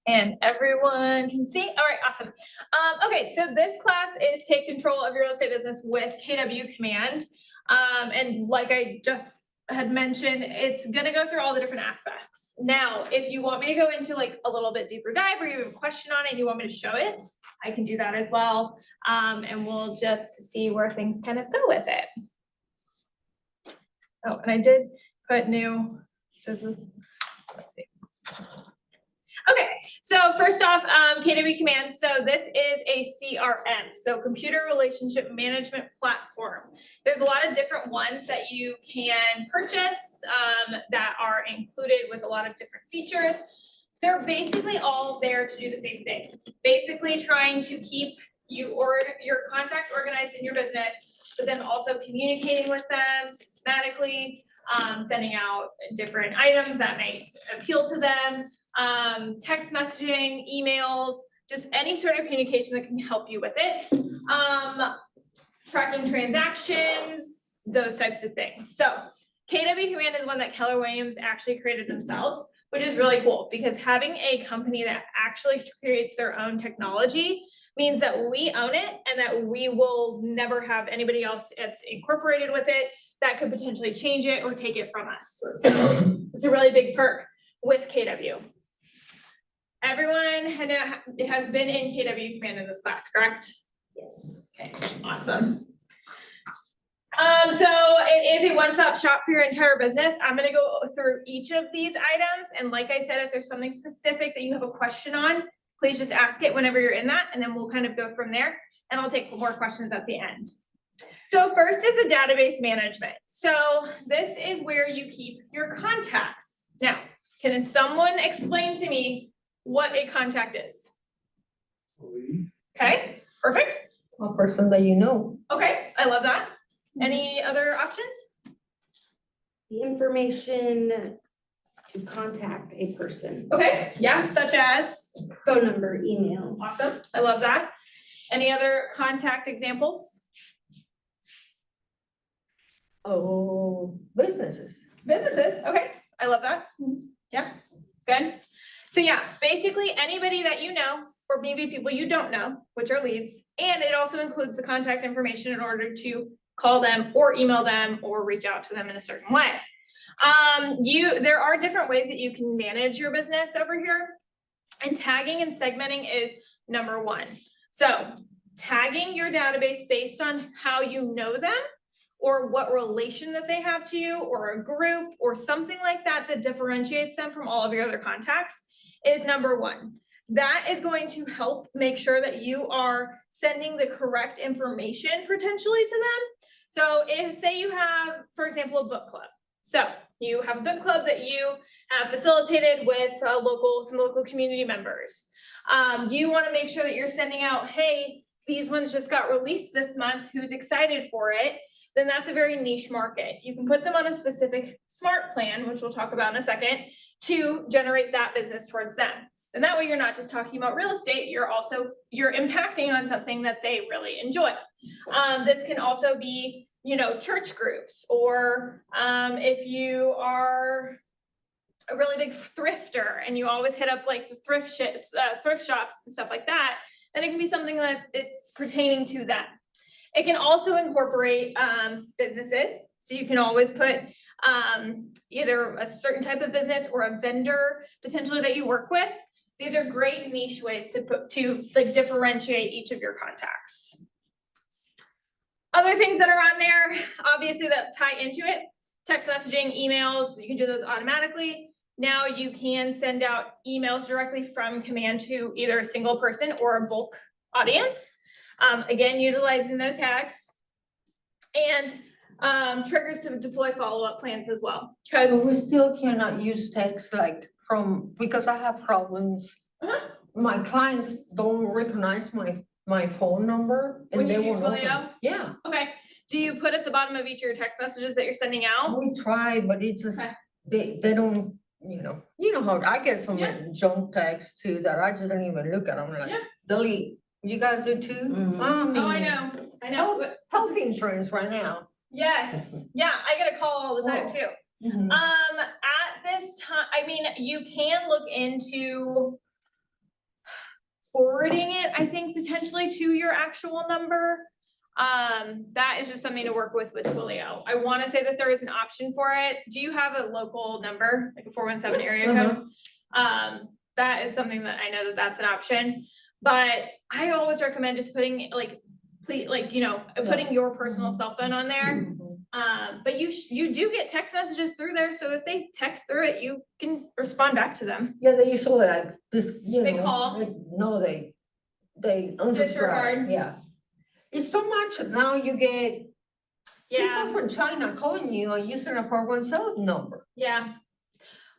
And everyone can see. All right, awesome. Okay, so this class is take control of your real estate business with KW Command. And like I just had mentioned, it's gonna go through all the different aspects. Now, if you want me to go into like a little bit deeper dive or you have a question on it and you want me to show it, I can do that as well. And we'll just see where things kind of go with it. Oh, and I did put new, let's see. Okay, so first off, KW Command. So this is a CRM, so Computer Relationship Management Platform. There's a lot of different ones that you can purchase that are included with a lot of different features. They're basically all there to do the same thing. Basically trying to keep your contacts organized in your business, but then also communicating with them systematically, sending out different items that may appeal to them. Text messaging, emails, just any sort of communication that can help you with it. Tracking transactions, those types of things. So KW Command is one that Keller Williams actually created themselves, which is really cool because having a company that actually creates their own technology means that we own it and that we will never have anybody else that's incorporated with it that could potentially change it or take it from us. So it's a really big perk with KW. Everyone has been in KW Command in this class, correct? Yes. Okay, awesome. So it is a one-stop shop for your entire business. I'm gonna go through each of these items. And like I said, if there's something specific that you have a question on, please just ask it whenever you're in that, and then we'll kind of go from there. And I'll take more questions at the end. So first is a database management. So this is where you keep your contacts. Now, can someone explain to me what a contact is? Okay, perfect. A person that you know. Okay, I love that. Any other options? The information to contact a person. Okay, yeah, such as? Phone number, email. Awesome, I love that. Any other contact examples? Oh, businesses. Businesses, okay, I love that. Yeah, good. So yeah, basically anybody that you know, or maybe people you don't know, which are leads, and it also includes the contact information in order to call them or email them or reach out to them in a certain way. There are different ways that you can manage your business over here, and tagging and segmenting is number one. So tagging your database based on how you know them, or what relation that they have to you, or a group, or something like that that differentiates them from all of your other contacts is number one. That is going to help make sure that you are sending the correct information potentially to them. So if, say you have, for example, a book club. So you have a book club that you have facilitated with some local community members. You want to make sure that you're sending out, hey, these ones just got released this month, who's excited for it? Then that's a very niche market. You can put them on a specific smart plan, which we'll talk about in a second, to generate that business towards them. And that way you're not just talking about real estate, you're impacting on something that they really enjoy. This can also be, church groups, or if you are a really big thrifter and you always hit up like thrift shops and stuff like that, then it can be something that it's pertaining to them. It can also incorporate businesses. So you can always put either a certain type of business or a vendor potentially that you work with. These are great niche ways to differentiate each of your contacts. Other things that are on there, obviously that tie into it, text messaging, emails, you can do those automatically. Now you can send out emails directly from Command to either a single person or a bulk audience. Again, utilizing those tags, and triggers to deploy follow-up plans as well. But we still cannot use text because I have problems. My clients don't recognize my phone number. And when they you do won't open. Twilio? Yeah. Okay. Do you put at the bottom of each of your text messages that you're sending out? We try, but it's just, Okay. they don't, you know how I get some junk text too that I just don't even look at. I'm like, delete. You guys do too? Mm-hmm. I know. Health insurance right now. Yes. Yeah, I get a call all the time too. Mm-hmm. At this time, you can look into forwarding it, I think potentially to your actual number. That is just something to work with Twilio. I want to say that there is an option for it. Do you have a local number, like a 417 area code? That is something that I know that that's an option, but I always recommend just putting like, putting your personal cell phone on there. But you do get text messages through there, so if they text through it, you can respond back to them. Yeah, they usually like, just, you They know. call. They unsubscribe, Disregard. yeah. It's so much, now you get Yeah, people from China calling you and using a 417 number. yeah.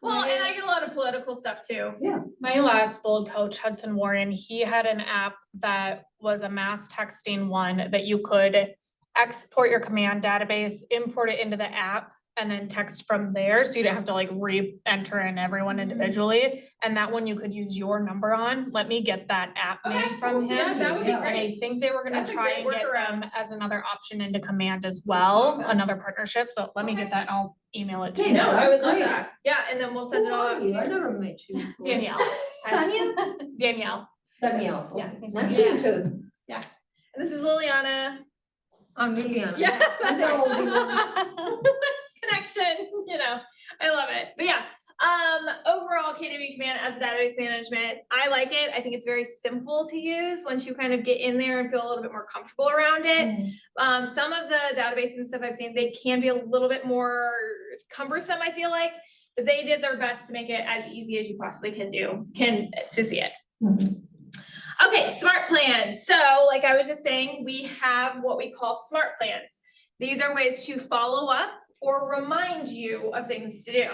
Well, and I get a lot of political stuff too. My last bold coach, Hudson Warren, he had an app that was a mass texting one that you could export your command database, import it into the app, and then text from there. So you didn't have to like re-enter in everyone individually. And that one you could use your number on. Let me get that app Okay, name from cool. Yeah, him. that would be And I great. think they were gonna That's a try great and get them workaround. as another option into command as well, Awesome. another partnership. So let me Okay. get that and I'll email it to Yeah, you. No, I that's would love great. that. Yeah, and then we'll send Who it all are out to you? I you. never met you. before. Danielle. Tanya? Danielle. Danielle. Yeah, Okay. nice Nice to to meet meet you. And this is Liliana. I'm Liliana. Yeah, I'm the oldie one. connection, I love it. But yeah, overall KW Command as a database management, I like it. I think it's very simple to use once you kind of get in there and feel a little bit more comfortable around it. Some of the databases and stuff I've seen, they can be a little bit more cumbersome, I feel like, but they did their best to make it as easy as you possibly can to see it. Okay, smart plans. So like I was just saying, we have what we call smart plans. These are ways to follow up or remind you of things to do.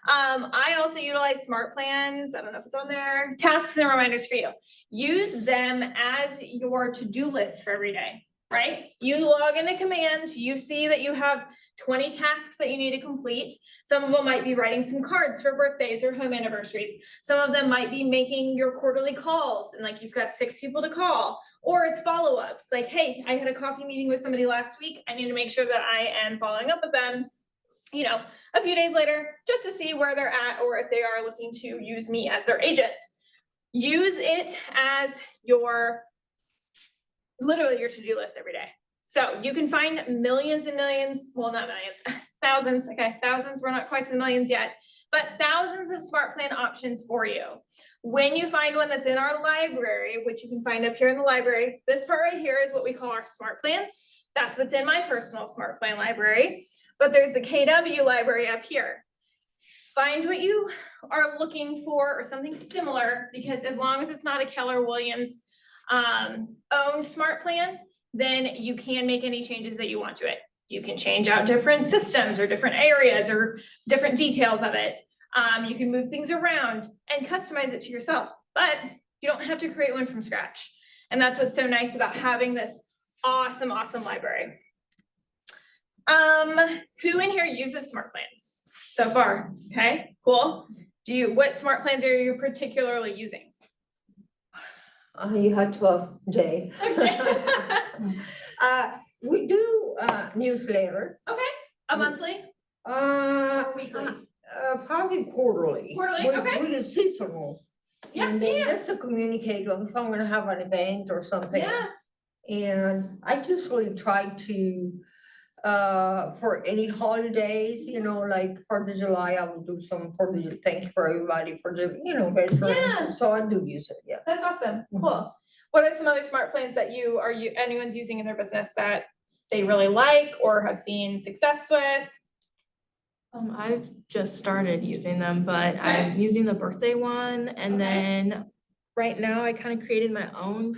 I also utilize smart plans. I don't know if it's on there. Tasks and reminders for you. Use them as your to-do list for every day, right? You log into Command, you see that you have 20 tasks that you need to complete. Some of them might be writing some cards for birthdays or home anniversaries. Some of them might be making your quarterly calls and like you've got 6 people to call, or it's follow-ups. Like, hey, I had a coffee meeting with somebody last week. I need to make sure that I am following up with them, a few days later, just to see where they're at or if they are looking to use me as their agent. Use it as literally your to-do list every day. So you can find millions and millions, well, not millions, thousands, okay, thousands, we're not quite to the millions yet, but thousands of smart plan options for you. When you find one that's in our library, which you can find up here in the library, this part right here is what we call our smart plans. That's what's in my personal smart plan library, but there's the KW library up here. Find what you are looking for or something similar, because as long as it's not a Keller Williams owned smart plan, then you can make any changes that you want to it. You can change out different systems or different areas or different details of it. You can move things around and customize it to yourself, but you don't have to create one from scratch. And that's what's so nice about having this awesome library. Who in here uses smart plans so far? Okay, cool. What smart plans are you particularly using? You had to ask Jay. Okay. We do newsletter. A monthly Uh, or weekly? Probably quarterly. Quarterly, okay. We do seasonal. Yeah, And then yeah, just to communicate if I'm gonna have an event or something. yeah. And I usually try to, for any holidays, like 4th of July, I will do some for the, thank you for everybody for the, Yeah. veterans. So I do use it, yeah. That's awesome. Cool. What are some other smart plans that anyone's using in their business that they really like or have seen success with? I've just started using them, but I'm using the birthday one, and Okay. then right now I kind of created my own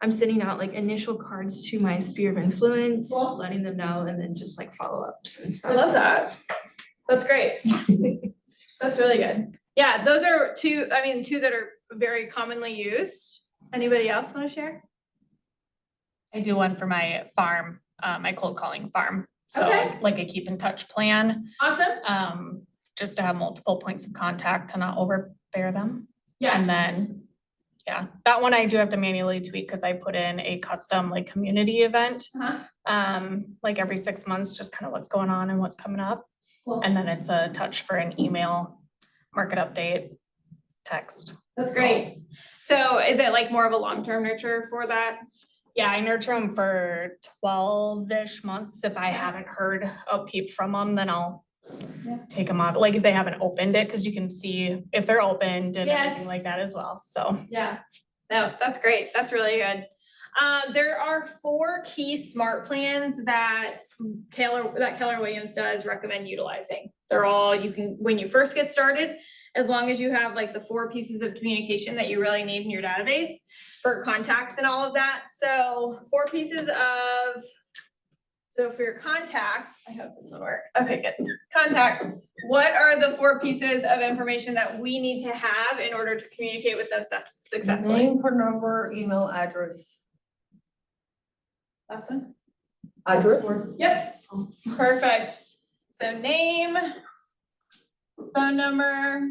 I'm sending out like initial cards to my sphere of influence, Cool. letting them know, and then just like follow-ups and I stuff. love that. That's great. That's really good. Yeah, those are two that are very commonly used. Anybody else want to share? I do one for my farm, my cold calling farm. So Okay. like a keep in touch plan, Awesome. just to have multiple points of contact to not overbear them. Yeah. And then, yeah, that one I do have to manually tweak because I put in a custom like community event. Like every 6 months, just kind of what's going on and what's coming up. Cool. And then it's a touch for an email, market update, text. That's great. So is it like more of a long-term nurture for that? Yeah, I nurture them for 12-ish months. If I haven't heard a peep from them, then I'll Yeah. take them off, like if they haven't opened it, because you can see if they're opened and Yes. everything like that as well, so. Yeah, no, that's great. That's really good. There are 4 key smart plans that Keller Williams does recommend utilizing. They're all, you can, when you first get started, as long as you have like the 4 pieces of communication that you really need in your database for contacts and all of that. So 4 pieces of, so for your contact, I hope this will work. Okay, good. Contact, what are the 4 pieces of information that we need to have in order to communicate with them successfully? Name, phone number, email address. Awesome. Address? Yep, perfect. So name, phone number,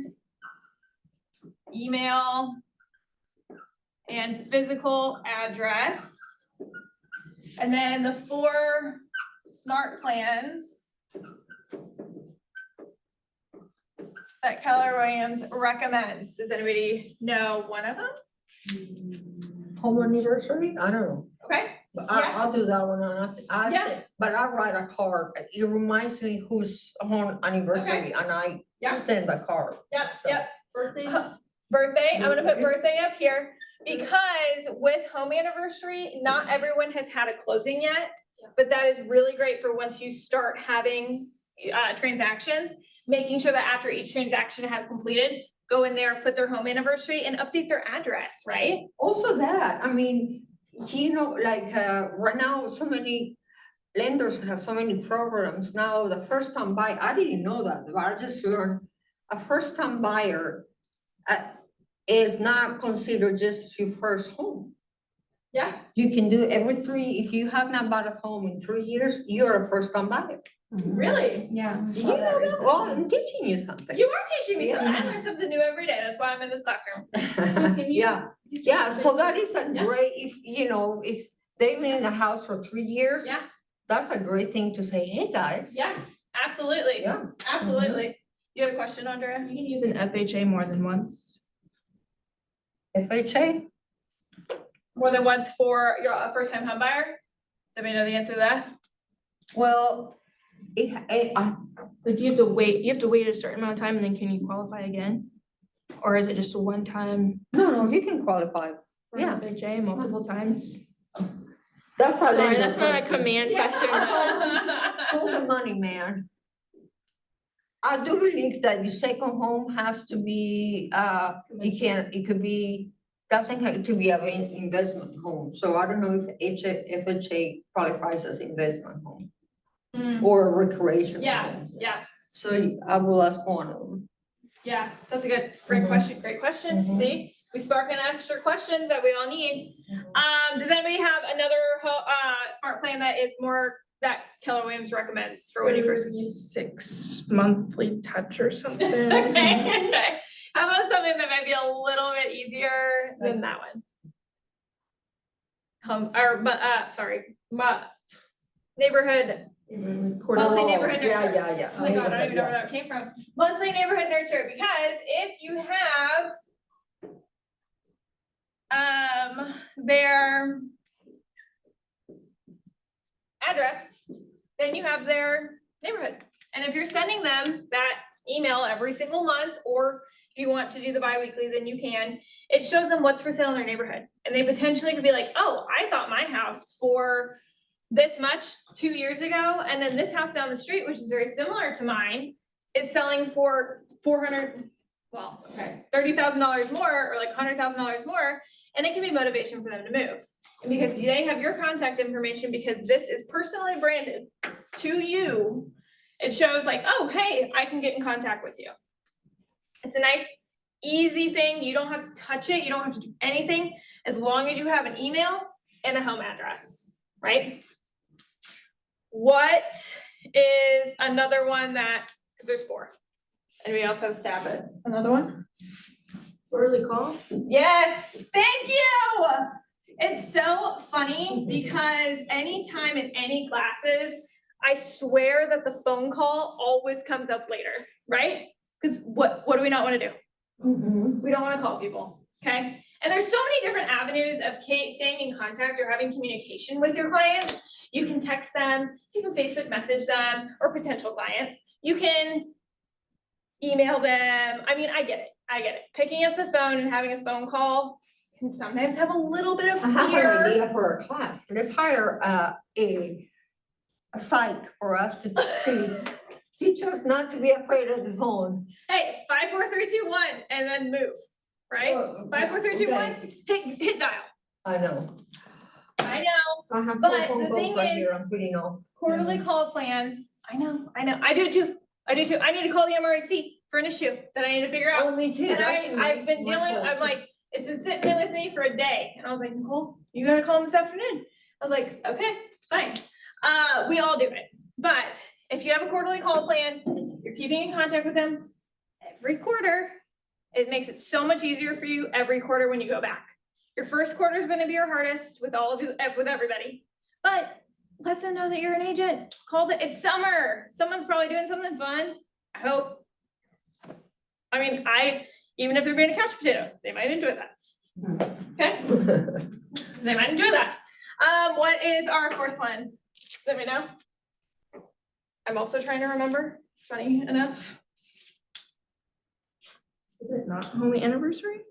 email, and physical address. And then the 4 smart plans that Keller Williams recommends. Does anybody know one of them? Home anniversary? I don't know. Okay, But Yeah. I'll do that one, Yeah. but I write a card, it reminds me who's on anniversary, and I Yeah. send the card. yep, So- yep. Birthdays? Birthday, I'm gonna put Birthdays. birthday up here, because with home anniversary, not everyone has had a closing yet. But that is really great for once you start having transactions, making sure that after each transaction has completed, go in there, put their home anniversary and update their address, right? Also that, I mean, like, right now, so many lenders have so many programs now, the first time buy, I didn't know that, but I just learned, a first time buyer is not considered just your first home. Yeah. You can do if you have not bought a home in 3 years, you're a first time buyer. Really? Yeah. Do you know that? Well, I'm teaching you something. You are teaching me something. I Yeah. learn something new every day. That's why I'm in this classroom. Yeah, yeah, so that is a Yeah. great, if they've been in the house for 3 years. Yeah. That's a great thing to say, hey, guys. Yeah, absolutely. Yeah. Absolutely. You had a question, Andrea? You can use an FHA more than once. FHA, More than once for your first time home buyer? Does anybody know the answer to that? well, Like, do you have to wait a certain amount of time and then can you qualify again? Or is it just a one time no, you can qualify. for Yeah. FHA multiple times? That's a Sorry, lender that's not a question. command question. Hold the money, man. I do believe that your second home has to be, it could be, doesn't have to be an investment home. So I don't know if FHA qualifies as investment home Mm, or recreation. Yeah, home. yeah, So I will ask one of them. yeah, that's a great Mhm. question, great question. Mhm. See, we spark in extra questions that we all need. Does anybody have another smart plan that is more, that Keller Williams recommends for when you first? 6 monthly touch or something. Okay, okay. How about something that might be a little bit easier than that one? Neighborhood, monthly neighborhood Yeah, nurture. yeah, yeah. Oh my God, I don't even know where that came from. Monthly neighborhood nurture, because if you have their address, then you have their neighborhood. And if you're sending them that email every single month, or if you want to do the bi-weekly, then you can, it shows them what's for sale in their neighborhood. And they potentially could be like, oh, I bought my house for this much 2 years ago, and then this house down the street, which is very similar to mine, is selling for $30,000 more, or like $100,000 more, and it can be motivation for them to move. And because they have your contact information, because this is personally branded to you, it shows like, oh, hey, I can get in contact with you. It's a nice, easy thing. You don't have to touch it. You don't have to do anything, as long as you have an email and a home address, right? What is another one that, because there's 4. Anybody else have a stab at another one? Quarterly call? Yes, thank you. It's so funny because anytime in any classes, I swear that the phone call always comes up later, right? Because what do we not want to do? Mhm. We don't wanna call people, okay? And there's so many different avenues of staying in contact or having communication with your clients. You can text them, you can Facebook message them, or potential clients. You can email them. I mean, I get it. Picking up the phone and having a phone call can sometimes have a little bit of I have an fear. idea for a class. Let's hire a psych for us to teach us not to be afraid of the phone. Hey, 5, 4, 3, 2, 1, and then move, right? Oh, 5, 4, 3, 2, 1, okay. hit dial. I know. I know. I have But four phone the calls thing right is- here, I'm putting on. Quarterly call plans, I know, I do it too. I need to call the MRAC for an issue that I need to figure out. Oh, me too. And That's I've been my dealing, fault. I'm like, it's been sitting there with me for a day, and I was like, Nicole, you gotta call him this afternoon. I was like, okay, fine. We all do it, but if you have a quarterly call plan, you're keeping in contact with him every quarter. It makes it so much easier for you every quarter when you go back. Your first quarter is gonna be your hardest with all of you, with everybody, but let them know that you're an agent. It's summer. Someone's probably doing something fun. I hope. I mean, even if they're being a couch potato, they might enjoy that. Okay? They might enjoy that. What is our fourth one? Let me know. I'm also trying to remember, funny enough. Is it not homely anniversary?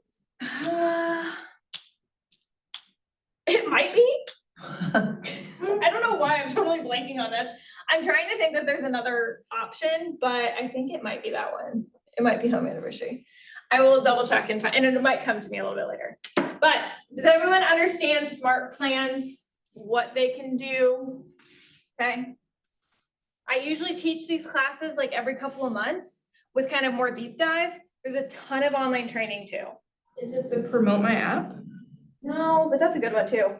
It might be. I don't know why I'm totally blanking on this. I'm trying to think that there's another option, but I think it might be that one. It might be home anniversary. I will double check and find, and it might come to me a little bit later. But does everyone understand smart plans, what they can do? Okay. I usually teach these classes like every couple of months with kind of more deep dive. There's a ton of online training too. Is it the promote my app? No, but that's a good one too.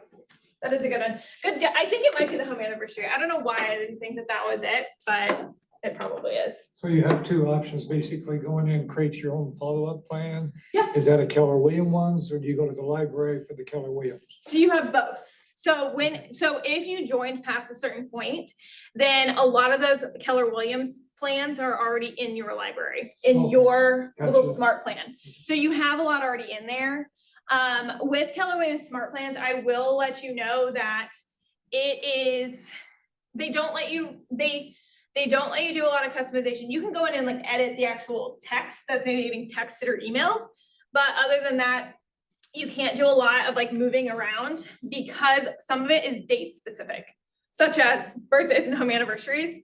That is a good one. Good, I think it might be the home anniversary. I don't know why I didn't think that that was it, but it probably is. So you have two options, basically going in and create your own follow-up plan. Yeah. Is that a Keller Williams ones, or do you go to the library for the Keller Williams? So you have both. So if you joined past a certain point, then a lot of those Keller Williams plans are already in your library, in Okay, your little gotcha. smart plan. So you have a lot already in there. With Keller Williams smart plans, I will let you know that they don't let you do a lot of customization. You can go in and like edit the actual text that's maybe getting texted or emailed. But other than that, you can't do a lot of like moving around because some of it is date specific, such as birthdays and home anniversaries.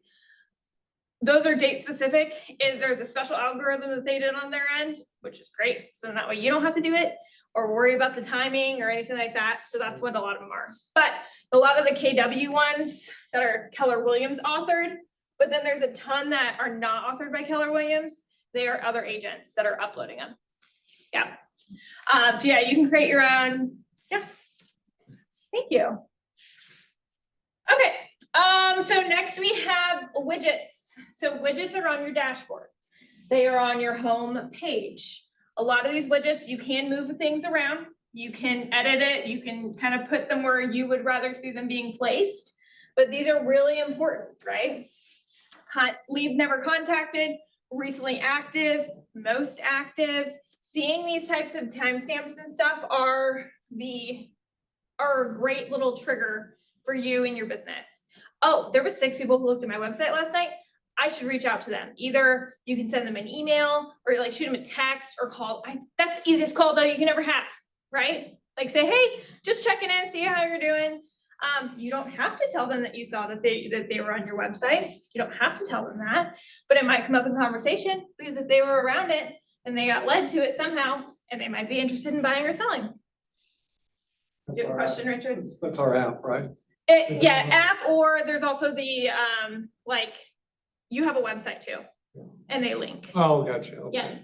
Those are date specific, and there's a special algorithm that they did on their end, which is great. So that way you don't have to do it or worry about the timing or anything like that. So that's what a lot of them are. But a lot of the KW ones that are Keller Williams authored, but then there's a ton that are not authored by Keller Williams. They are other agents that are uploading them. Yeah. So yeah, you can create your own. Yeah. Thank you. Okay. So next we have widgets. So widgets are on your dashboard. They are on your home page. A lot of these widgets, you can move things around. You can edit it. You can kind of put them where you would rather see them being placed. But these are really important, right? Leads never contacted, recently active, most active. Seeing these types of timestamps and stuff are a great little trigger for you and your business. Oh, there was 6 people who looked at my website last night. I should reach out to them. Either you can send them an email or like shoot them a text or call. That's the easiest call though you can ever have, right? Like say, hey, just checking in, see how you're doing. You don't have to tell them that you saw that they were on your website. You don't have to tell them that, but it might come up in conversation because if they were around it and they got led to it somehow, and they might be interested in buying or selling. Do you have a question, Richard? That's our app, right? Yeah, app, or there's also the, like, you have a website too, and they link. Oh, gotcha. Okay. Yeah,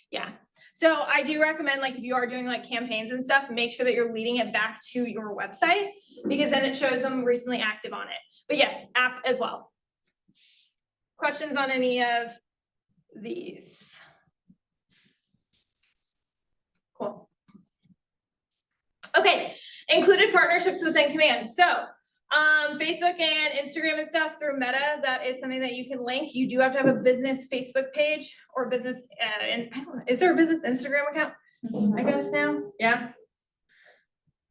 yeah. So I do recommend, like, if you are doing like campaigns and stuff, make sure that you're leading it back to your website because then it shows them recently active on it. But yes, app as well. Questions on any of these? Cool. Okay, included partnerships within command. So Facebook and Instagram and stuff through Meta, that is something that you can link. You do have to have a business Facebook page or business, and I don't know, is there a business Instagram account? I guess now, yeah.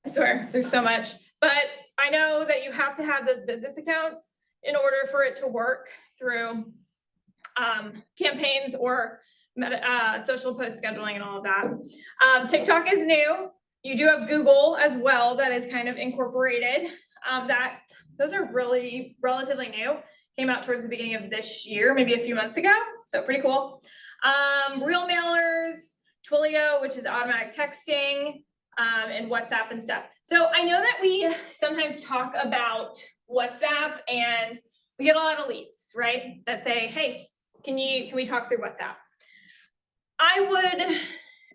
I swear, there's so much, but I know that you have to have those business accounts in order for it to work through campaigns or social post scheduling and all of that. TikTok is new. You do have Google as well that is kind of incorporated. Those are really relatively new. Came out towards the beginning of this year, maybe a few months ago. So pretty cool. Real mailers, Twilio, which is automatic texting, and WhatsApp and stuff. So I know that we sometimes talk about WhatsApp and we get a lot of leads, right? That say, hey, can we talk through WhatsApp? I would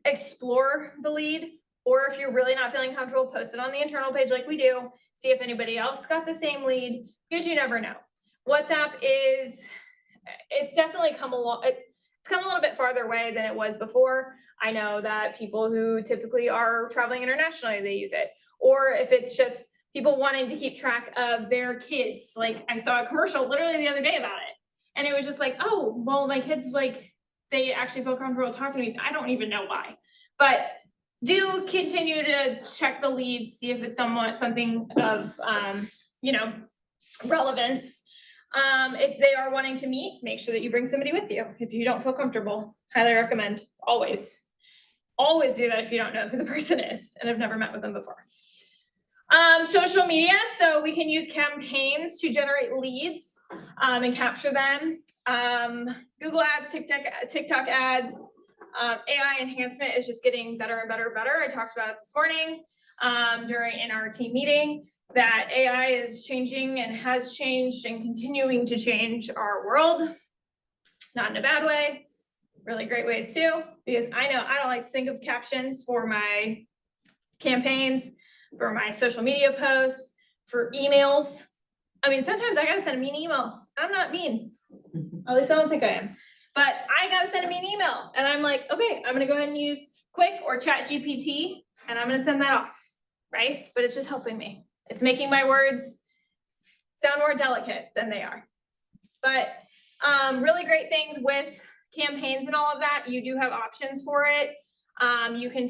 explore the lead, or if you're really not feeling comfortable, post it on the internal page like we do, see if anybody else got the same lead, because you never know. WhatsApp it's definitely come along, it's come a little bit farther away than it was before. I know that people who typically are traveling internationally, they use it. Or if it's just people wanting to keep track of their kids. Like I saw a commercial literally the other day about it. And it was just like, oh, well, my kids, like, they actually feel comfortable talking to me. I don't even know why. But do continue to check the lead, see if it's something of, relevance. If they are wanting to meet, make sure that you bring somebody with you. If you don't feel comfortable, highly recommend, always do that if you don't know who the person is and have never met with them before. Social media, so we can use campaigns to generate leads and capture them. Google ads, TikTok ads, AI enhancement is just getting better and better and better. I talked about it this morning in our team meeting, that AI is changing and has changed and continuing to change our world, not in a bad way, really great ways too, because I know I don't like to think of captions for my campaigns, for my social media posts, for emails. I mean, sometimes I gotta send a mean email. I'm not mean, at least I don't think I am, but I gotta send a mean email, and I'm like, okay, I'm gonna go ahead and use Quick or Chat GPT, and I'm gonna send that off, right? But it's just helping me. It's making my words sound more delicate than they are. But really great things with campaigns and all of that. You do have options for it. You can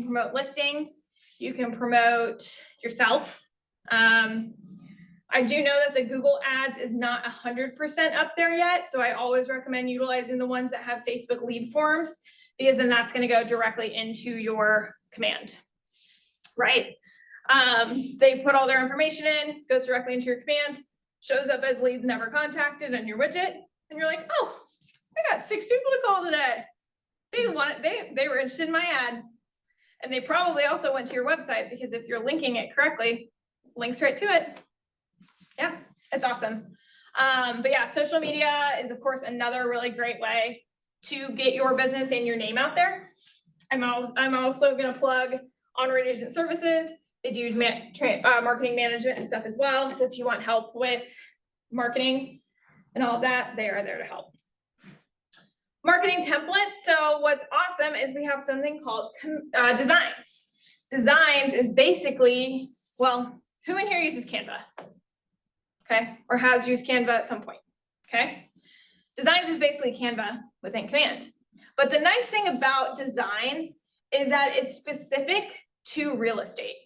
promote listings. You can promote yourself. I do know that the Google ads is not 100% up there yet. So I always recommend utilizing the ones that have Facebook lead forms, because then that's going to go directly into your command, right? They put all their information in, goes directly into your command, shows up as leads never contacted on your widget, and you're like, oh, I got 6 people to call today. They were interested in my ad. And they probably also went to your website, because if you're linking it correctly, links right to it. Yeah, it's awesome. But yeah, social media is of course another really great way to get your business and your name out there. I'm also gonna plug Honorary Agent Services. They do marketing management and stuff as well. So if you want help with marketing and all of that, they are there to help. Marketing templates. So what's awesome is we have something called designs. Designs is basically, well, who in here uses Canva? Okay, or has used Canva at some point, okay? Designs is basically Canva within Command. But the nice thing about designs is that it's specific to real estate.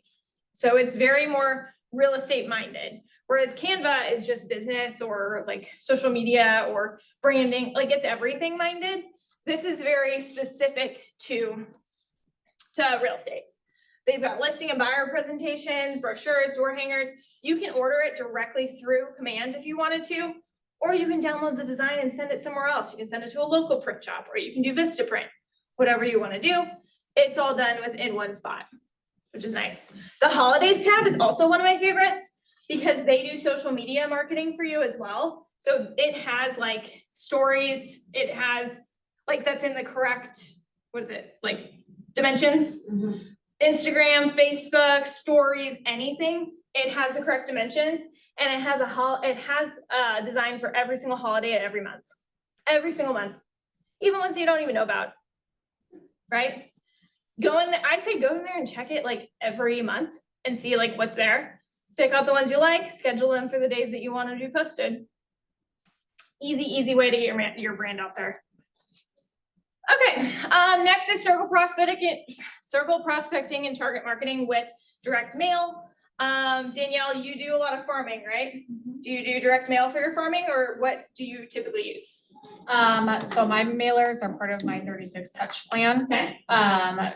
So it's very more real estate minded, whereas Canva is just business or like social media or branding, like it's everything minded. This is very specific to real estate. They've got listing and buyer presentations, brochures, door hangers. You can order it directly through Command if you wanted to, or you can download the design and send it somewhere else. You can send it to a local print shop, or you can do Vistaprint, whatever you want to do. It's all done within one spot, which is nice. The holidays tab is also one of my favorites, because they do social media marketing for you as well. So it has like stories, it has like, that's in the correct, what is it, like dimensions? Instagram, Facebook, stories, anything, it has the correct dimensions, and it has a design for every single holiday at every month. Every single month. Even ones you don't even know about. Right? I say go in there and check it like every month and see like what's there. Pick out the ones you like, schedule them for the days that you want to be posted. Easy way to get your brand out there. Okay, next is circle prospecting and target marketing with direct mail. Danielle, you do a lot of farming, right? Do you do direct mail for your farming, or what do you typically use? So my mailers are part of my 36 touch plan. Okay.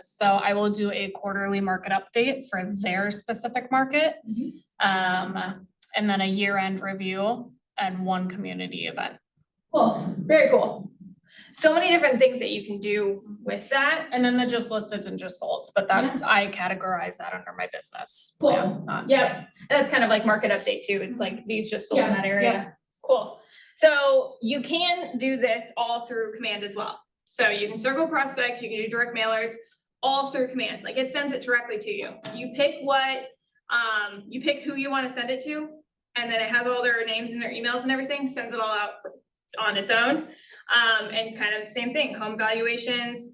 So I will do a quarterly market update for their specific market. And then a year-end review and one community event. Cool, very cool. So many different things that you can do with that. And then the just listed and just sold, but that's, I categorize that under my business. Cool. plan, not- Yep, that's kind of like market update too. It's like these just sold in Yeah, that area. Cool. So you can do this all through command as well. So you can circle prospect, you can do direct mailers, all through command. Like it sends it directly to you. You pick you pick who you want to send it to, and then it has all their names and their emails and everything, sends it all out on its own. And kind of same thing, home valuations,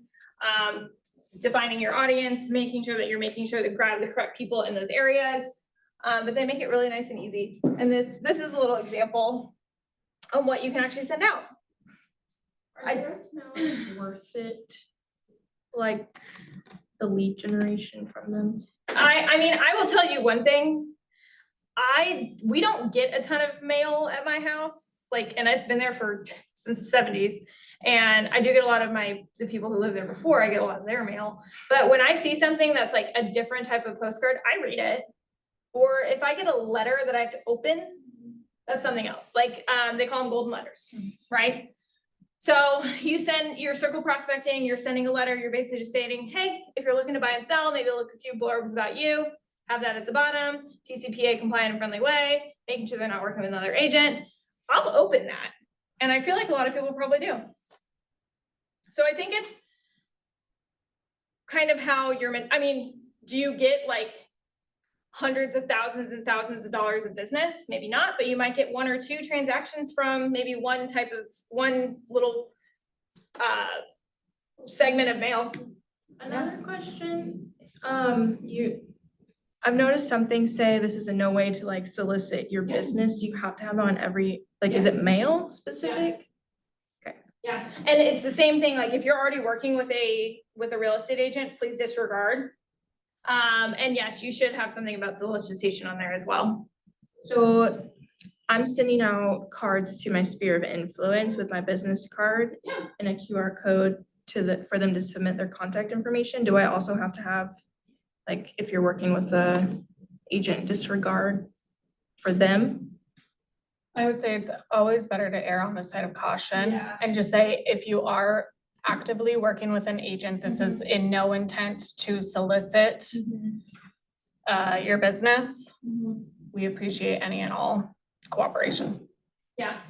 defining your audience, making sure that you're making sure to grab the correct people in those areas. But they make it really nice and easy. And this is a little example on what you can actually send out. Are direct mailers worth it? Like the lead generation from them? I mean, I will tell you one thing. We don't get a ton of mail at my house, like, and it's been there since the 70s. And I do get a lot of the people who lived there before, I get a lot of their mail. But when I see something that's like a different type of postcard, I read it. Or if I get a letter that I have to open, that's something else. Like, they call them golden letters, right? So you send your circle prospecting, you're sending a letter, you're basically just stating, hey, if you're looking to buy and sell, maybe look a few blurbs about you, have that at the bottom, TCPA compliant and friendly way, making sure they're not working with another agent. I'll open that. And I feel like a lot of people probably do. So I think it's kind of how I mean, do you get like hundreds of thousands and thousands of dollars of business? Maybe not, but you might get one or two transactions from maybe one little segment of mail. Another question, I've noticed something say this is a no way to like solicit your business. You have to have it on every, like, is it Yes. mail specific? Yeah, and it's the same thing, like if you're already working with a real estate agent, please disregard. And yes, you should have something about solicitation on there as well. So I'm sending out cards to my sphere of influence with my business card and a QR code for them to submit their contact information. Do I also have to have, like, if you're working with a agent, disregard for them? I would say it's always better to err on the side of caution Yeah. and just say, if you are actively working with an agent, this is in no intent to solicit your business. We appreciate any and all cooperation. Yeah.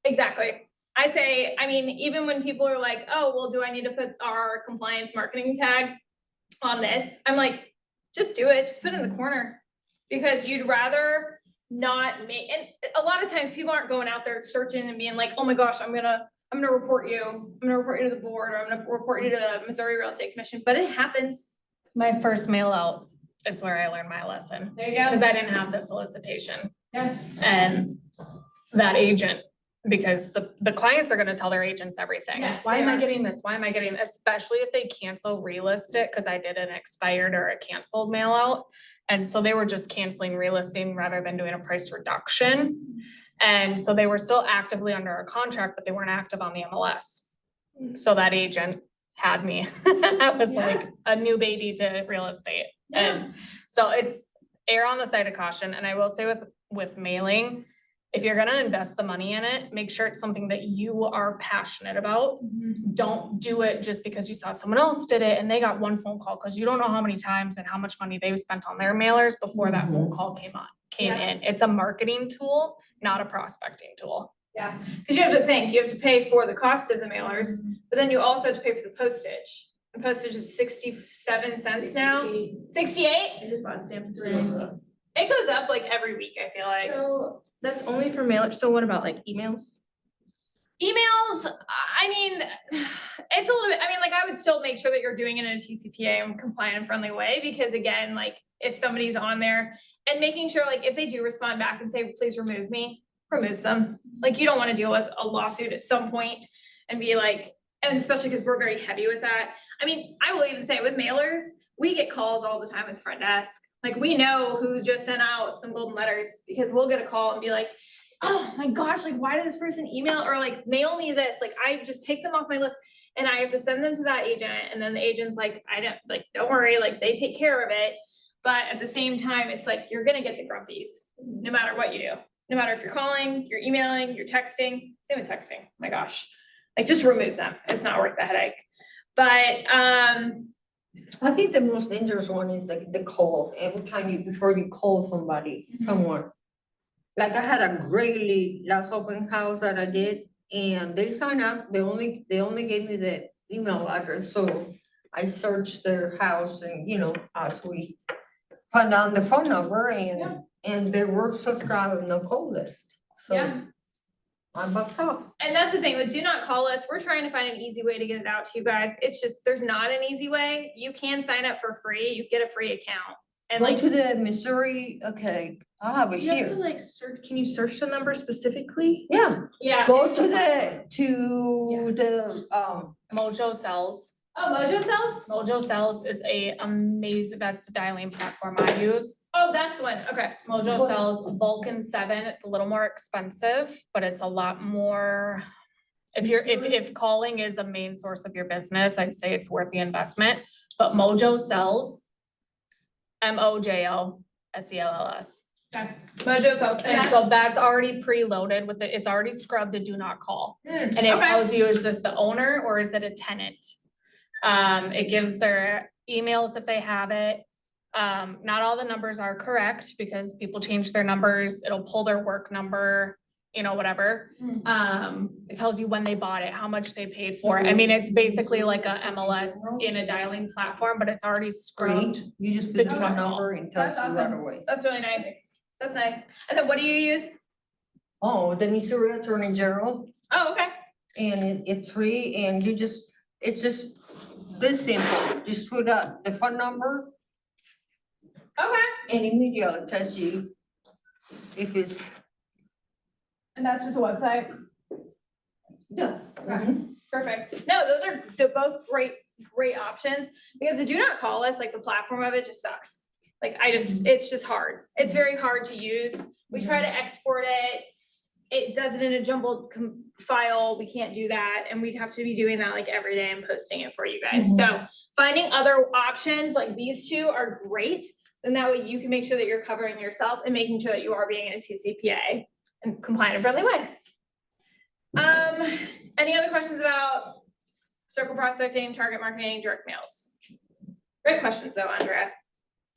Exactly. I mean, even when people are like, oh, well, do I need to put our compliance marketing tag on this? I'm like, just do it, just put it in the corner. Because you'd rather not make, and a lot of times people aren't going out there searching and being like, oh my gosh, I'm gonna report you. I'm gonna report you to the board, or I'm gonna report you to the Missouri Real Estate Commission, but it happens. My first mail out is where I learned my lesson, There you go. because I didn't have the solicitation. Yeah. And that agent, because the clients are gonna tell their agents everything. Yes, Why they am I are. getting this? Why am I getting, especially if they cancel relist it, because I did an expired or a canceled mail out. And so they were just canceling relisting rather than doing a price reduction. And so they were still actively under a contract, but they weren't active on the MLS. So that agent had me. I was like Yes. a new baby to real estate. Yeah. And so it's err on the side of caution. And I will say with mailing, if you're gonna invest the money in it, make sure it's something that you are passionate about. Don't do it just because you saw someone else did it and they got one phone call, because you don't know how many times and how much money they've spent on their mailers before that phone call came Yeah. in. It's a marketing tool, not a prospecting tool. Yeah, because you have to think, you have to pay for the cost of the mailers, but then you also have to pay for the postage. The postage is 67 cents now, 68? I just bought stamps today. It goes up like every week, I feel like. So that's only for mail, so what about like emails? Emails, I mean, it's a little bit, I mean, like I would still make sure that you're doing it in a TCPA and compliant and friendly way, because again, like if somebody's on there. And making sure, like, if they do respond back and say, please remove me, remove them. Like, you don't wanna deal with a lawsuit at some point and be like, and especially because we're very heavy with that. I mean, I will even say with mailers, we get calls all the time with front desk. Like, we know who just sent out some golden letters because we'll get a call and be like, oh my gosh, like, why did this person email or like mail me this? Like, I just take them off my list and I have to send them to that agent. And then the agent's like, don't worry, like, they take care of it. But at the same time, it's like, you're gonna get the grumpies, no matter what you do. No matter if you're calling, you're emailing, you're texting, same with texting, my gosh. Like, just remove them, it's not worth the headache. But, I think the most dangerous one is the call, every time before you call somebody, someone. Like, I had a great lead last open house that I did, and they signed up, they only gave me the email address, so I searched their house and, as we found out the phone number and they were subscribed on the call list, so. yeah. I'm bucked up. And that's the thing, with do not call us, we're trying to find an easy way to get it out to you guys. It's just, there's not an easy way. You can sign up for free, you get a free account. And Go like, to the Missouri, okay, I have it You have to here. like search, can you search the number specifically? Yeah, yeah. go to the, Mojo Sells. Oh, Mojo Cells? Mojo Sells is a amazing, that's the dialing platform I use. Oh, that's the one, okay. Mojo Sells Vulcan 7, it's a little more expensive, but it's a lot more. If calling is a main source of your business, I'd say it's worth the investment, but Mojo Sells, MOJOSELLS. Okay. Mojo Cells. And so that's already preloaded with it, it's already scrubbed to do not call. And it okay. tells you, is this the owner or is it a tenant? It gives their emails if they have it. Not all the numbers are correct because people change their numbers, it'll pull their work number, whatever. It tells you when they bought it, how much they paid for it. I mean, it's basically like a MLS in a dialing platform, but it's already scrubbed. you just The put do the not call. number and tells That's you right awesome. away. That's really nice. That's nice. And then what do you use? Oh, the Missouri Attorney General, Oh, okay. and it's free, and it's just this simple, just put out the phone number, Okay. and immediately it tells you if it's, And that's just a website? yeah. Mhm. Perfect. No, those are both great options, because the do not call us, like the platform of it just sucks. Like, it's just hard. It's very hard to use. We try to export it. It does it in a jumbled file. We can't do that. And we'd have to be doing that like every day and posting it for you guys. So finding other options like these two are great. And that way you can make sure that you're covering yourself and making sure that you are being in a TCPA and compliant and friendly way. Any other questions about circle prospecting, target marketing, direct mails? Great questions though, Andrea.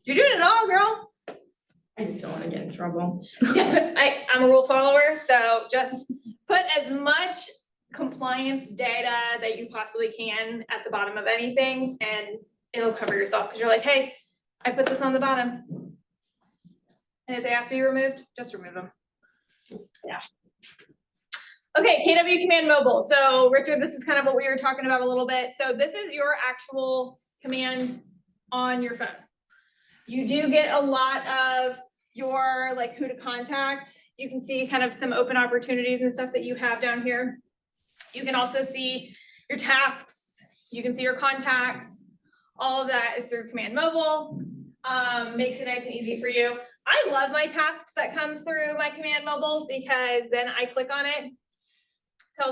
You're doing it all, girl. I just don't wanna get in trouble. Yeah, I'm a rule follower, so just put as much compliance data that you possibly can at the bottom of anything, and it'll cover yourself, because you're like, hey, I put this on the bottom. And if they ask to be removed, just remove them. Yeah. Okay, KW Command Mobile. So Richard, this is kind of what we were talking about a little bit. So this is your actual command on your phone. You do get a lot of your like who to contact. You can see kind of some open opportunities and stuff that you have down here. You can also see your tasks. You can see your contacts. All of that is through Command Mobile. Makes it nice and easy for you. I love my tasks that come through my Command Mobile, because then I click on it.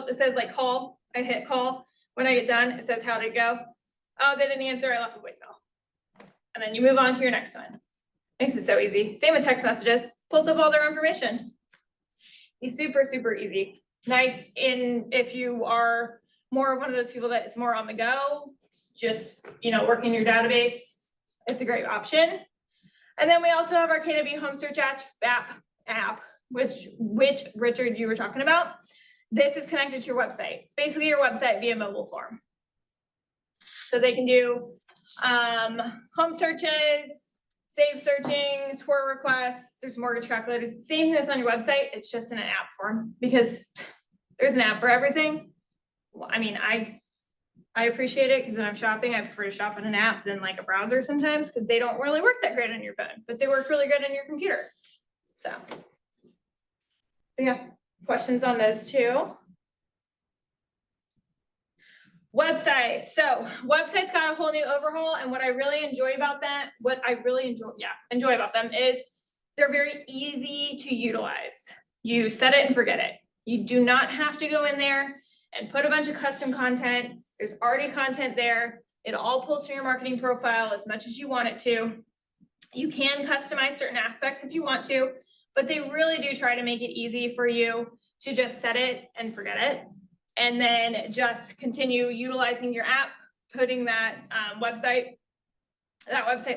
It says like call, I hit call. When I get done, it says how did it go? Oh, they didn't answer, I left a voicemail. And then you move on to your next one. Makes it so easy. Same with text messages, pulls up all their information. It's super, super easy. Nice if you are more of one of those people that is more on the go, just, working your database, it's a great option. And then we also have our KW Home Search app, which Richard, you were talking about. This is connected to your website. It's basically your website via mobile form. So they can do home searches, save searching, tour requests, there's mortgage calculators, same thing that's on your website, it's just in an app form, because there's an app for everything. Well, I mean, I appreciate it because when I'm shopping, I prefer to shop on an app than like a browser sometimes because they don't really work that great on your phone, but they work really good on your computer. So. But yeah, questions on those two? Website. So website's got a whole new overhaul, and what I really enjoy about that, enjoy about them is they're very easy to utilize. You set it and forget it. You do not have to go in there and put a bunch of custom content. There's already content there. It all pulls from your marketing profile as much as you want it to. You can customize certain aspects if you want to, but they really do try to make it easy for you to just set it and forget it. And then just continue utilizing your app, putting that website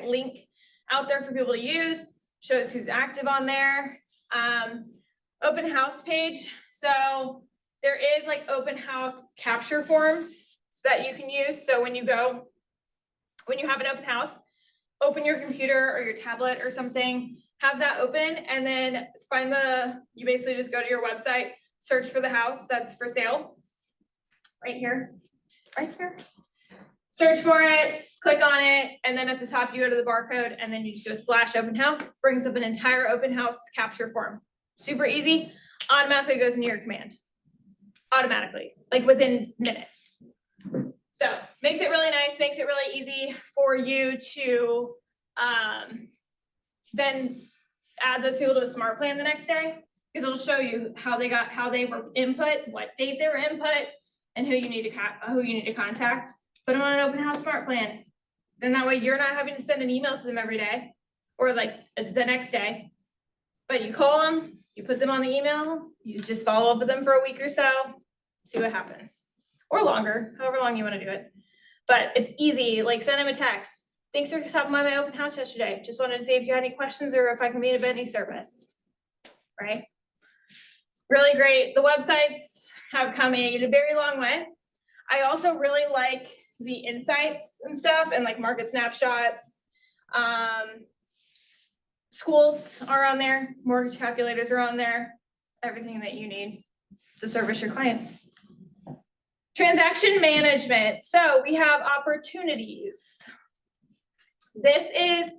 link out there for people to use, shows who's active on there. Open house page. So there is like open house capture forms that you can use. So when you have an open house, open your computer or your tablet or something, have that open, and then you basically just go to your website, search for the house that's for sale. Right here. Search for it, click on it, and then at the top you go to the barcode, and then you just do a /open house, brings up an entire open house capture form. Super easy, automatically goes into your command. Automatically, like within minutes. So makes it really nice, makes it really easy for you to then add those people to a smart plan the next day, because it'll show you how they were input, what date they were input, and who you need to contact. Put them on an open house smart plan. Then that way you're not having to send an email to them every day or like the next day. But you call them, you put them on the email, you just follow up with them for a week or so, see what happens. Or longer, however long you want to do it. But it's easy, like send them a text. Thanks for stopping by my open house yesterday. Just wanted to see if you had any questions or if I can be of any service. Right? Really great. The websites have come a very long way. I also really like the insights and stuff and like market snapshots. Schools are on there, mortgage calculators are on there, everything that you need to service your clients. Transaction management. So we have opportunities. This is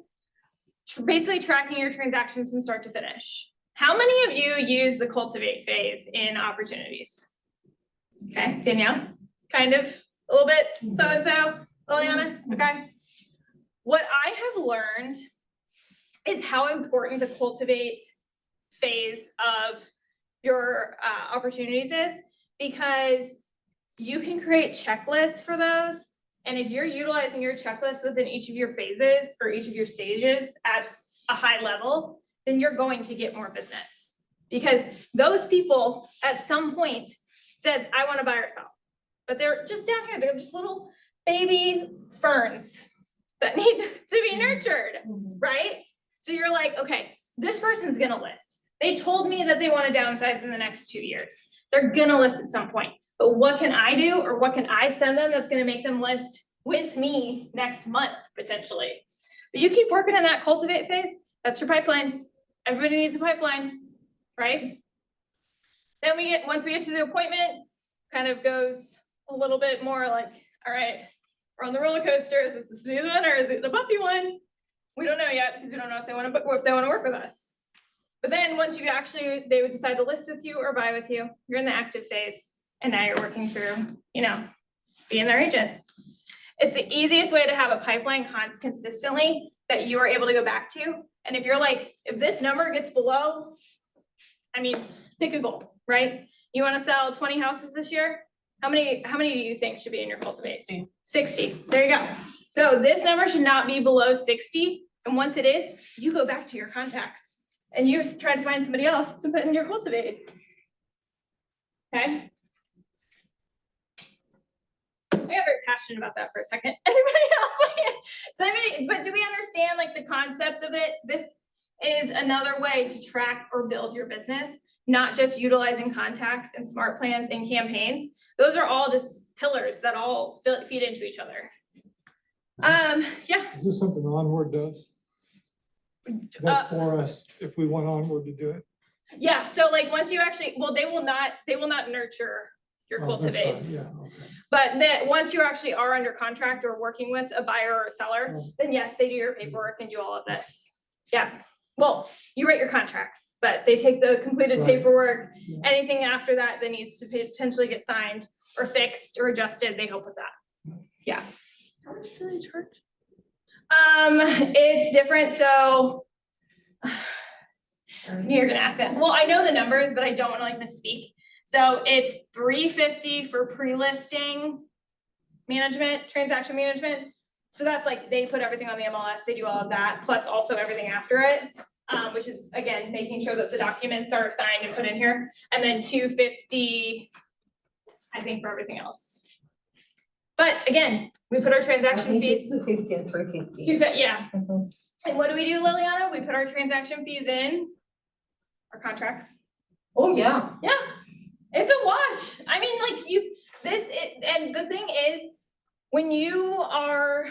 basically tracking your transactions from start to finish. How many of you use the cultivate phase in opportunities? Okay, Danielle, kind of, a little bit, so-and-so, Liliana, okay. What I have learned is how important the cultivate phase of your opportunities is, because you can create checklists for those. And if you're utilizing your checklist within each of your phases or each of your stages at a high level, then you're going to get more business. Because those people at some point said, I want to buy or sell. But they're just down here, they're just little baby ferns that need to be nurtured, right? So you're like, okay, this person's gonna list. They told me that they want to downsize in the next 2 years. They're gonna list at some point. But what can I do, or what can I send them that's gonna make them list with me next month, potentially? But you keep working in that cultivate phase, that's your pipeline. Everybody needs a pipeline, right? Then once we get to the appointment, kind of goes a little bit more like, all right, we're on the roller coaster. Is this a smooth one or is it the bumpy one? We don't know yet because we don't know if they want to work with us. But then once they would decide to list with you or buy with you, you're in the active phase, and now you're working through, being their agent. It's the easiest way to have a pipeline consistently that you are able to go back to. And if you're like, if this number gets below, pick a goal, right? You want to sell 20 houses this year? How many do you think should be in your cultivate? 60. There you go. So this number should not be below 60. And once it is, you go back to your contacts and you try to find somebody else to put in your cultivate. Okay. I got very passionate about that for a second. Everybody else, but do we understand like the concept of it? This is another way to track or build your business, not just utilizing contacts and smart plans and campaigns. Those are all just pillars that all feed into each other. Yeah. Is this something Onward does? That's for us, if we want Onward to do it. Yeah, so like once you actually, well, they will not nurture your Oh, that's fine, cultivates. yeah, okay. But then, once you actually are under contract or working with a buyer or a seller, then yes, they do your paperwork and do all of this. Yeah, well, you write your contracts, but they take the completed Right. paperwork. Yeah. Anything after that that needs to potentially get signed or fixed or adjusted, they help with that. Yeah. How much do they charge? It's different, so you're gonna ask it. Well, I know the numbers, but I don't wanna like misspeak. So it's $350 for pre-listing management, transaction management. So that's like, they put everything on the MLS, they do all of that, plus also everything after it. Which is, again, making sure that the documents are signed and put in here. And then $250, I think, for everything else. But again, we put our I transaction think it's fees. 250 and 350. Yeah. Mhm. And what do we do, Liliana? We put our transaction fees in our contracts. Oh, yeah. Yeah, it's a wash. I mean, like and the thing is, when you are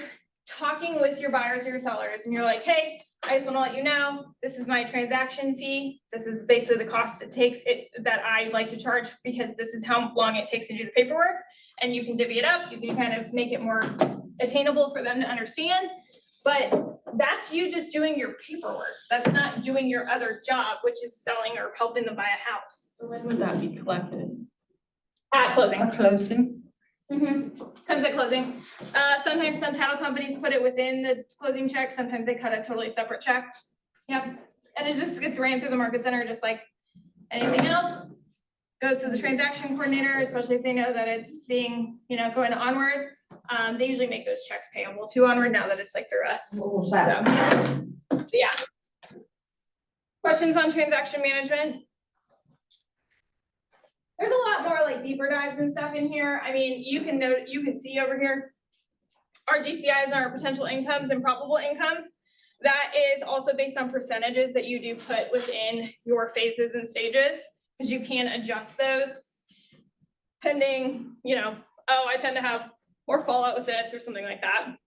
talking with your buyers or your sellers and you're like, hey, I just wanna let you know, this is my transaction fee. This is basically the cost that I like to charge because this is how long it takes to do the paperwork. And you can divvy it up, you can kind of make it more attainable for them to understand. But that's you just doing your paperwork. That's not doing your other job, which is selling or helping them buy a house. So when would that be collected? At closing. A closing. Comes at closing. Sometimes some title companies put it within the closing check, sometimes they cut a totally separate check. Yep, and it just gets ran through the market center, just like anything else. Goes to the transaction coordinator, especially if they know that it's being, going onward. They usually make those checks payable to onward now that it's like through us. What was So, that? yeah. Questions on transaction management? There's a lot more like deeper dives and stuff in here. I mean, you can see over here our GCIs and our potential incomes and probable incomes. That is also based on percentages that you do put within your phases and stages, because you can adjust those pending, oh, I tend to have more fallout with this or something like that.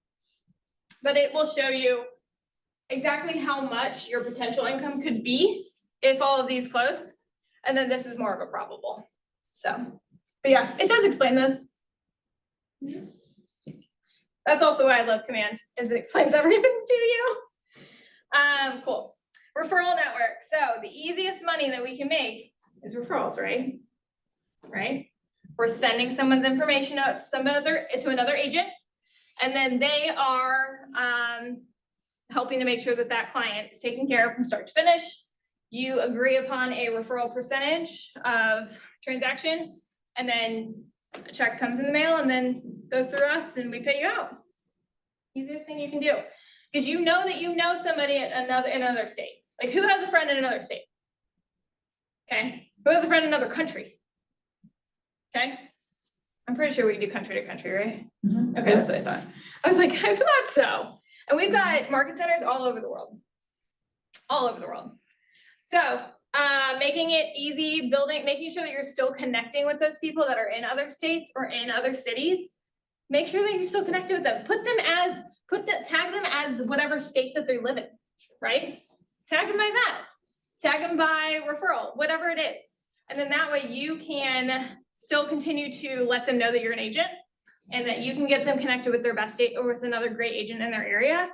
But it will show you exactly how much your potential income could be if all of these close. And then this is more of a probable. So, but yeah, it does explain this. That's also why I love Command, is it explains everything to you. Cool. Referral network. So the easiest money that we can make is referrals, right? Right? We're sending someone's information out to another agent, and then they are helping to make sure that that client is taken care of from start to finish. You agree upon a referral percentage of transaction, and then a check comes in the mail and then goes through us and we pay you out. Easiest thing you can do, because you know that you know somebody in another state. Like, who has a friend in another state? Okay, who has a friend in another country? Okay, I'm pretty sure we can do country to country, right? Okay, that's what I thought. I was like, I thought so. And we've got market centers all over the world. All over the world. So, making it easy, making sure that you're still connecting with those people that are in other states or in other cities. Make sure that you're still connected with them. Tag them as whatever state that they live in, right? Tag them by that. Tag them by referral, whatever it is. And then that way you can still continue to let them know that you're an agent and that you can get them connected with their best or with another great agent in their area.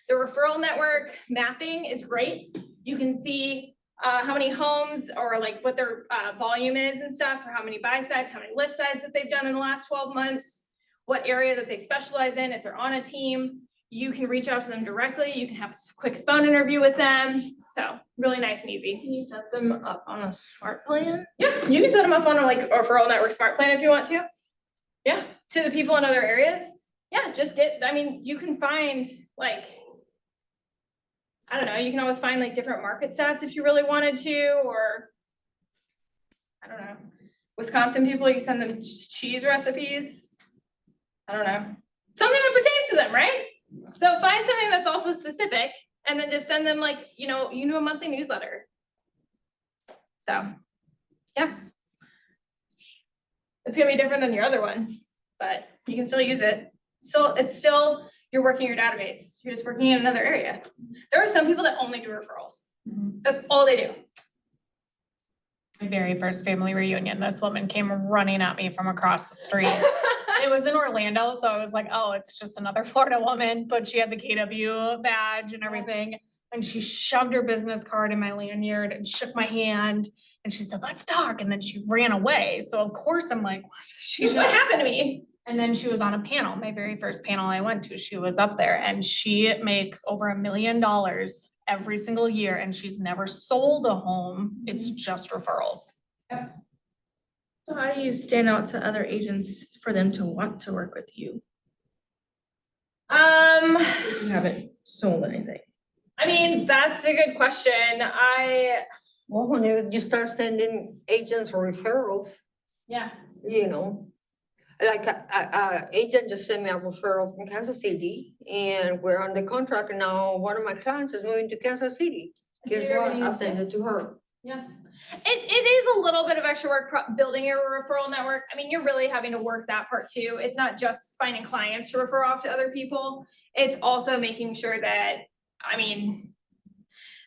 The referral network mapping is great. You can see how many homes or like what their volume is and stuff, or how many buy sides, how many list sides that they've done in the last 12 months, what area that they specialize in, if they're on a team. You can reach out to them directly. You can have a quick phone interview with them. So really nice and easy. Can you set them up on a smart plan? Yeah, you can set them up on a referral network smart plan if you want to. Yeah, to the people in other areas. Yeah, you can find I don't know, you can always find different market stats if you really wanted to, or I don't know, Wisconsin people, you send them cheese recipes. I don't know, something that pertains to them, right? So find something that's also specific and then just send them a monthly newsletter. So, yeah. It's gonna be different than your other ones, but you can still use it. So it's still, you're working your database. You're just working in another area. There are some people that only do referrals. That's all they do. My very first family reunion, this woman came running at me from across the street. It was in Orlando, so I was like, oh, it's just another Florida woman, but she had the KW badge and everything. And she shoved her business card in my lanyard and shook my hand. And she said, let's talk. And then she ran away. So of course I'm like, what? She What just, happened to me? and then she was on a panel, my very first panel I went to, she was up there and she makes over $1 million every single year and she's never sold a home. It's just referrals. So how do you stand out to other agents for them to want to work with you? If you haven't sold anything. I mean, that's a good question. Well, when you start sending agents or referrals, Yeah, you know. Like a agent just sent me a referral from Kansas City and we're on the contract and now one of my clients is moving to Kansas City. So Guess you're what? gonna I'll use send it to her. it is a little bit of extra work building your referral network. I mean, you're really having to work that part too. It's not just finding clients to refer off to other people. It's also making sure that, I mean,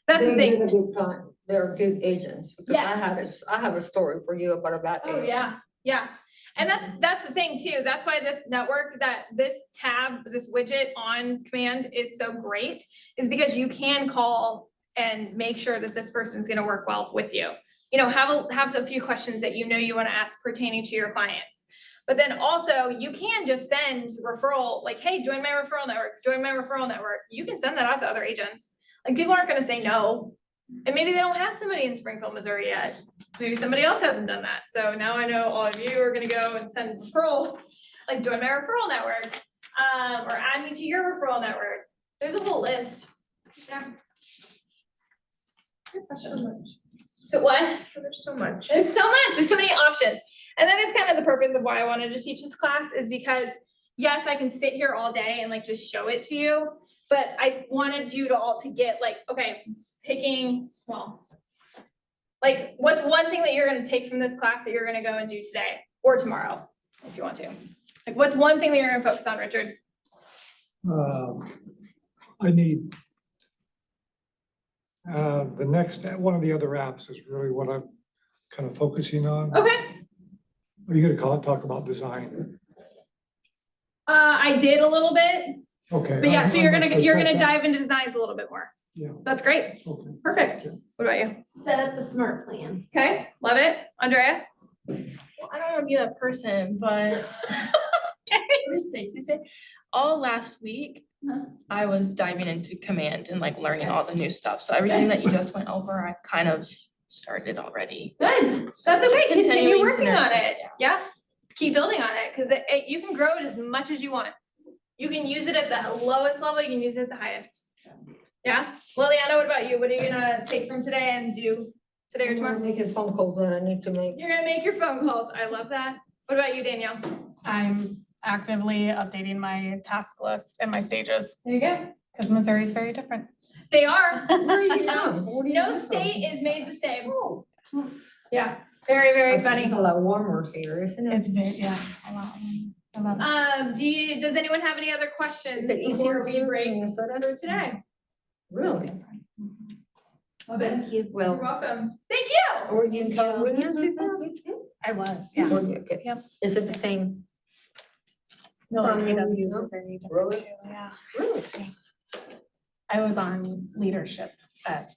that's the They're thing. a good client. They're good agents because Yes. I have a story for you about that. Oh, yeah, yeah. And that's the thing too. That's why this network, this tab, this widget on Command is so great, is because you can call and make sure that this person's gonna work well with you. You know, have a few questions that you know you wanna ask pertaining to your clients. But then also you can just send referral, like, hey, join my referral network, join my referral network. You can send that out to other agents. Like, people aren't gonna say no. And maybe they don't have somebody in Springfield, Missouri yet. Maybe somebody else hasn't done that. So now I know all of you are gonna go and send referral, like join my referral network, or add me to your referral network. There's a whole list. Yeah. Good question. So what? There's so much. There's so much, there's so many options. And that is kind of the purpose of why I wanted to teach this class, is because yes, I can sit here all day and like just show it to you, but I wanted you to all to get like, okay, like what's one thing that you're gonna take from this class that you're gonna go and do today or tomorrow, if you want to? Like, what's one thing that you're gonna focus on, Richard? I need the next, one of the other apps is really what I'm kind of focusing on. Okay, Are you gonna talk about design? I did a little bit, Okay. but yeah, so you're I'm gonna dive into designs a little bit more. Yeah. That's great, Okay. perfect. What about you? Set up a smart plan. Okay, love it. Andrea? Well, I don't want to be that person, but Tuesday, all last week, I was diving into Command and like learning all the new stuff. So everything that you just went over, I've kind of started already. Good, So that's just okay, continue continuing to working on nurture it, yeah. Keep building on it, cause you can grow it as much as you want. You can use it at the lowest level, you can use it at the highest. Yeah, Liliana, what about you? What are you gonna take from today and do today or I'm tomorrow? making phone calls that I need to make. You're gonna make your phone calls, I love that. What about you, Danielle? I'm actively updating my task list and my stages, There you go. because Missouri is very different. They are. Where are you from? Where do you No come from? state is made the same. Oh. Yeah, very, very It's funny. a lot warmer here, isn't it? It's big, yeah, a lot. I love it. Does anyone have any other questions Is it easier before we here in break Minnesota? for today? Really? Love it. Thank you. You're Well, welcome. Thank you. were you in Keller Williams before? I was, Were you? Okay. Yep. Is it the same? No, From KW is no? very different Really? too, yeah. Really? I was on leadership at